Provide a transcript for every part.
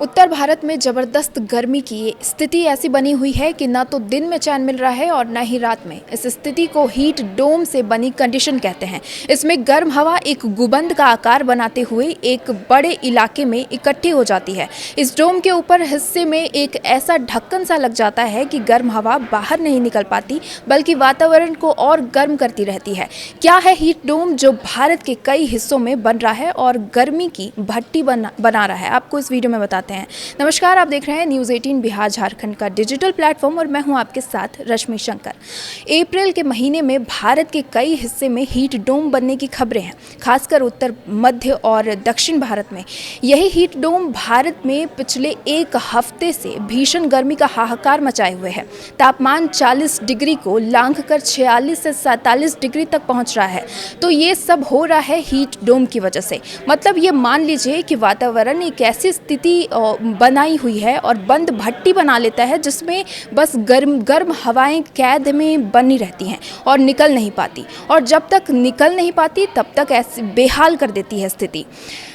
उत्तर भारत में ज़बरदस्त गर्मी की स्थिति ऐसी बनी हुई है कि ना तो दिन में चैन मिल रहा है और ना ही रात में। इस स्थिति को हीट डोम से बनी कंडीशन कहते हैं। इसमें गर्म हवा एक गुंबद का आकार बनाते हुए एक बड़े इलाके में इकट्ठी हो जाती है। इस डोम के ऊपर हिस्से में एक ऐसा ढक्कन सा लग जाता है कि गर्म हवा बाहर नहीं निकल पाती, बल्कि वातावरण को और गर्म करती रहती है। क्या है हीट डोम, जो भारत के कई हिस्सों में बन रहा है और गर्मी की भट्टी बना रहा है, आपको इस वीडियो में बताते हैं। नमस्कार, आप देख रहे हैं न्यूज़ 18 बिहार झारखंड का डिजिटल प्लेटफॉर्म और मैं हूं आपके साथ रश्मि शंकर। अप्रैल के महीने में भारत के कई हिस्से में हीट डोम बनने की खबरें हैं, खासकर उत्तर, मध्य और दक्षिण भारत में। यही हीट डोम भारत में पिछले एक हफ्ते से भीषण गर्मी का हाहाकार मचाए हुए है। तापमान 40 डिग्री को लांघकर 46 से 47 डिग्री तक पहुंच रहा है। तो ये सब हो रहा है हीट डोम की वजह से। मतलब ये मान लीजिए कि वातावरण एक ऐसी स्थिति बनाई हुई है और बंद भट्टी बना लेता है, जिसमें बस गर्म हवाएं कैद में बनी रहती हैं और निकल नहीं पाती, और जब तक निकल नहीं पाती तब तक ऐसे बेहाल कर देती है स्थिति।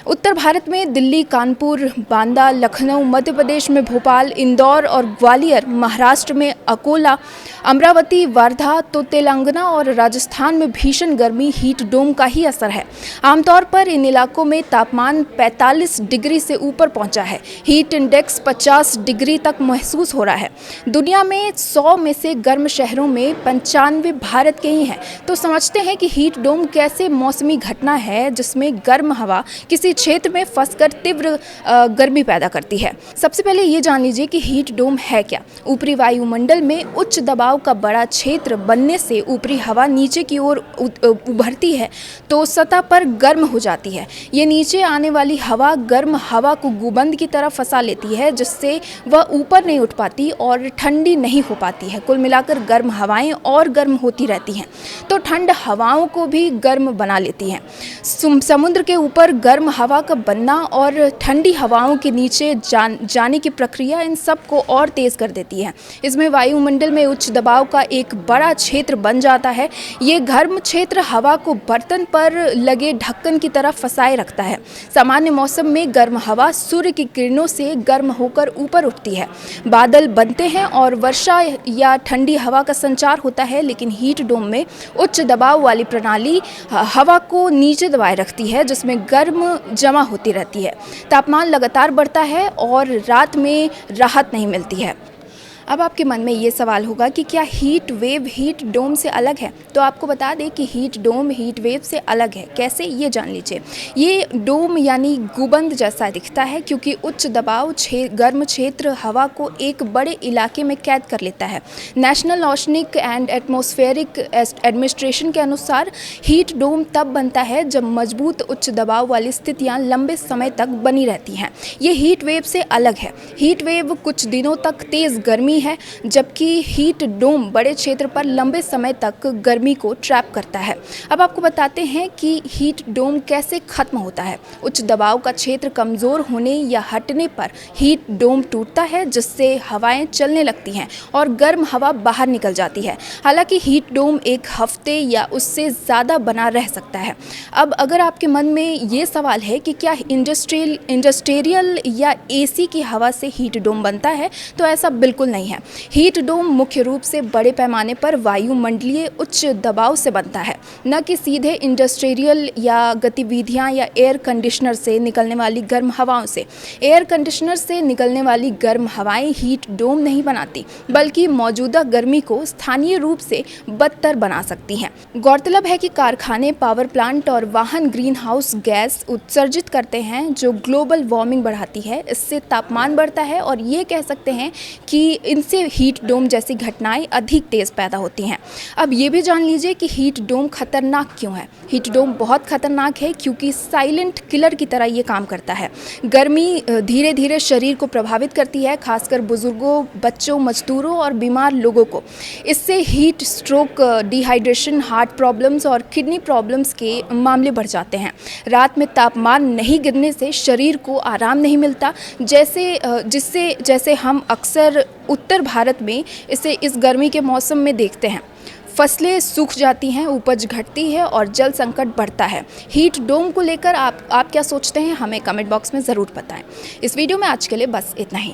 उत्तर भारत में दिल्ली, कानपुर, बांदा, लखनऊ, मध्य प्रदेश में भोपाल, इंदौर और ग्वालियर, महाराष्ट्र में अकोला, अमरावती, वर्धा, तो तेलंगाना और राजस्थान में भीषण गर्मी हीट डोम का ही असर है। आमतौर पर इन इलाकों में तापमान 45 डिग्री से ऊपर पहुंचा है। हीट इंडेक्स 50 डिग्री तक महसूस हो रहा है। दुनिया में 100 में से गर्म शहरों में 95 भारत के ही हैं। तो समझते हैं कि हीट डोम कैसे मौसमी घटना है, जिसमें गर्म हवा किसी क्षेत्र में फंसकर तीव्र गर्मी पैदा करती है। सबसे पहले ये जान लीजिए कि हीट डोम है क्या। ऊपरी वायुमंडल में उच्च दबाव का बड़ा क्षेत्र बनने से ऊपरी हवा नीचे की ओर उभरती है तो सतह पर गर्म हो जाती है। ये नीचे आने वाली हवा गर्म हवा को गुंबद की तरफ फंसा लेती है, जिससे वह ऊपर नहीं उठ पाती और ठंडी नहीं हो पाती है। कुल मिलाकर गर्म हवाएं और गर्म होती रहती हैं, तो ठंड हवाओं को भी गर्म बना लेती हैं। समुद्र के ऊपर गर्म हवा का बनना और ठंडी हवाओं के नीचे जाने की प्रक्रिया इन सब को और तेज़ कर देती है। इसमें वायुमंडल में उच्च दबाव का एक बड़ा क्षेत्र बन जाता है। ये गर्म क्षेत्र हवा को बर्तन पर लगे ढक्कन की तरफ फंसाए रखता है। सामान्य मौसम में गर्म हवा सूर्य की किरणों से गर्म होकर ऊपर उठती है, बादल बनते हैं और वर्षा या ठंडी हवा का संचार होता है। लेकिन हीट डोम में उच्च दबाव वाली प्रणाली हवा को नीचे दबाए रखती है, जिसमें गर्म जमा होती रहती है। तापमान लगातार बढ़ता है और रात में राहत नहीं मिलती है। अब आपके मन में ये सवाल होगा कि क्या हीट वेव हीट डोम से अलग है। तो आपको बता दें कि हीट डोम हीट वेव से अलग है। कैसे, ये जान लीजिए। ये डोम यानी गुंबद जैसा दिखता है, क्योंकि उच्च दबाव गर्म क्षेत्र हवा को एक बड़े इलाके में कैद कर लेता है। National oceanic and atmospheric administration के अनुसार हीट डोम तब बनता है जब मजबूत उच्च दबाव वाली स्थितियाँ लंबे समय तक बनी रहती हैं। ये हीट वेव से अलग है। हीट वेव कुछ दिनों तक तेज़ गर्मी है, जबकि हीट डोम बड़े क्षेत्र पर लंबे समय तक गर्मी को ट्रैप करता है। अब आपको बताते हैं कि हीट डोम कैसे खत्म होता है। उच्च दबाव का क्षेत्र कमज़ोर होने या हटने पर हीट डोम टूटता है, जिससे हवाएं चलने लगती हैं और गर्म हवा बाहर निकल जाती है। हालांकि हीट डोम एक हफ्ते या उससे ज़्यादा बना रह सकता है। अब अगर आपके मन में ये सवाल है कि क्या इंडस्ट्रियल या एसी की हवा से हीट डोम बनता है, तो ऐसा बिल्कुल नहीं है। हीट डोम मुख्य रूप से बड़े पैमाने पर वायुमंडलीय उच्च दबाव से बनता है, न कि सीधे इंडस्ट्रियल या गतिविधियां या एयर कंडीशनर से निकलने वाली गर्म हवाओं से। एयर कंडीशनर से निकलने वाली गर्म हवाएं हीट डोम नहीं बनाती, बल्कि मौजूदा गर्मी को स्थानीय रूप से बदतर बना सकती हैं। गौरतलब है कि कारखाने, पावर प्लांट और वाहन ग्रीन हाउस गैस उत्सर्जित करते हैं, जो ग्लोबल वार्मिंग बढ़ाती है। इससे तापमान बढ़ता है और ये कह सकते हैं कि इनसे हीट डोम जैसी घटनाएं अधिक तेज़ पैदा होती हैं। अब ये भी जान लीजिए कि हीट डोम खतरनाक क्यों है। हीट डोम बहुत खतरनाक है क्योंकि साइलेंट किलर की तरह ये काम करता है। गर्मी धीरे धीरे शरीर को प्रभावित करती है, खासकर बुजुर्गों, बच्चों, मजदूरों और बीमार लोगों को। इससे heat stroke, dehydration, heart problems और किडनी प्रॉब्लम्स के मामले बढ़ जाते हैं। रात में तापमान नहीं गिरने से शरीर को आराम नहीं मिलता, जैसे हम अक्सर उत्तर भारत में इस गर्मी के मौसम में देखते हैं। फसलें सूख जाती हैं, उपज घटती है और जल संकट बढ़ता है। हीट डोम को लेकर आप क्या सोचते हैं, हमें कमेंट बॉक्स में ज़रूर बताएं। इस वीडियो में आज के लिए बस इतना ही।